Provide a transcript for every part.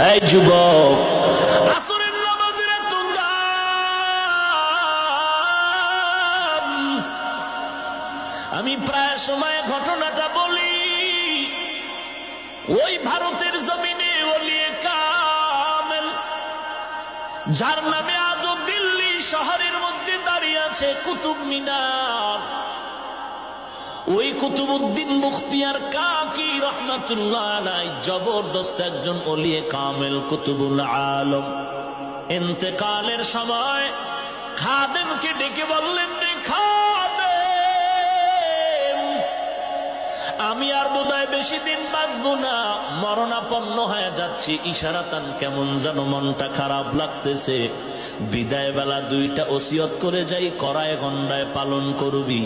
এই যুবক, আসরের নামাজের এত দাম। আমি প্রায় সময় ঘটনাটা বলি। ওই ভারতের জমিনে ওলিয়ে কামেল, যার নামে আজও দিল্লি শহরের মধ্যে দাঁড়িয়ে আছে কুতুব মিনার, ওই কুতুবউদ্দিন মুখতিয়ার কাকি রহমাতুল্লাহ আলাইহি জবরদস্ত একজন ওলিয়ে কামেল কুতুবুল আলম। ইন্তেকালের সময় খাদেমকে ডেকে বললেন, রে খাদেম, আমি আর বোধহয় বেশি দিন বাঁচবো না, মরণাপন্ন হয়ে যাচ্ছি। ইশারাতান কেমন যেন মনটা খারাপ লাগতেছে। বিদায় বেলা দুইটা ওসিয়ত করে যাই, করায় গন্ডায় পালন করবি।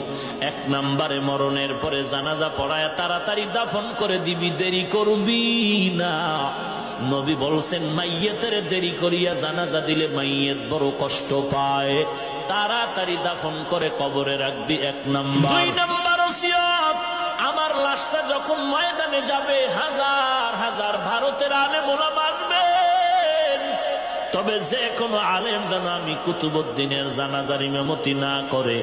এক নম্বরে মরণের পরে জানাজা পড়ায় তাড়াতাড়ি দাফন করে দিবি, দেরি করবি না। নবী বলছেন, মাইয়েতের দেরি করিয়া জানাজা দিলে মাইয়েত বড় কষ্ট পায়, তাড়াতাড়ি দাফন করে কবরে রাখবি। এক নম্বর। দুই নম্বর ওসিয়ত, আমার লাশটা যখন ময়দানে যাবে, হাজার হাজার ভারতের আলেম ওলামা আসবেন, তবে যে কোনো আলেম যেন আমি কুতুবউদ্দিনের জানাজার ইমামতি না করে।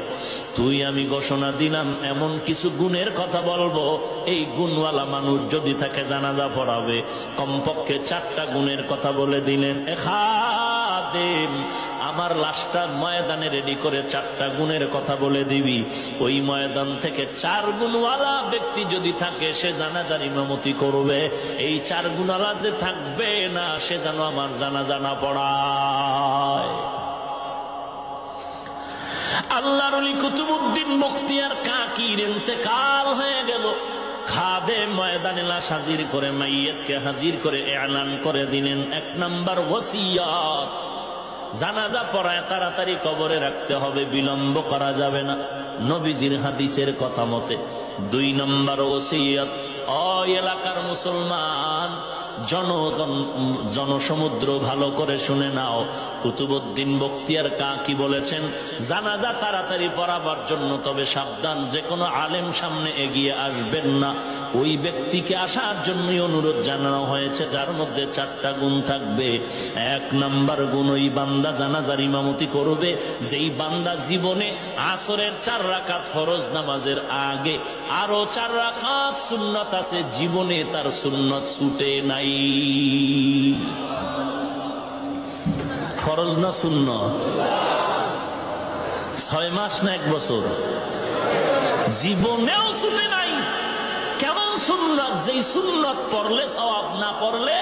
তুই আমি ঘোষণা দিলাম, এমন কিছু গুণের কথা বলবো, এই গুণওয়ালা মানুষ যদি তাকে জানাজা পড়াবে। কমপক্ষে 4টা গুণের কথা বলে দিলেন। খাদেম, আমার লাশটা ময়দানে রেডি করে 4টা গুণের কথা বলে দিবি। ওই ময়দান থেকে 4 গুণওয়ালা ব্যক্তি যদি থাকে, সে জানাজার ইমামতি করবে। এই 4 গুণওয়ালা যে থাকবে না, সে যেন আমার জানাজা না পড়ায়। আল্লাহর ওলি কুতুবউদ্দিন মুখতিয়ার কাকির ইন্তেকাল হয়ে গেল। খাদেম ময়দানে লাশ হাজির করে, মাইয়েতকে হাজির করে এলান করে দিলেন, 1 নম্বর ওসিয়ত, জানাজা পড়ায় তাড়াতাড়ি কবরে রাখতে হবে, বিলম্ব করা যাবে না নবীজির হাদিসের কথা মতে। 2 নম্বর ওসিয়ত, ওই এলাকার মুসলমান জনগণ, জনসমুদ্র ভালো করে শুনে নাও। কুতুবউদ্দিন বখতিয়ার কাকি বলেছেন, জানাজা তাড়াতাড়ি পড়াবার জন্য, তবে সাবধান, যে কোনো আলেম সামনে এগিয়ে আসবেন না। ওই ব্যক্তিকে আসার জন্যই অনুরোধ জানানো হয়েছে, যার মধ্যে 4টা গুণ থাকবে। 1 নম্বর গুণ, ওই বান্দা জানাজার ইমামতি করবে যেই বান্দা জীবনে আসরের 4 রাকাত ফরজ নামাজের আগে আরো 4 রাকাত সুন্নাত আছে, জীবনে তার সুন্নাত ছুটে নাই। ফরজ না সুন্নাত? 6 মাস না 1 বছর? জীবনেও ছুটে নাই। কেমন সুন্নাত? যেই সুন্নাত পড়লে সওয়াব, না পড়লে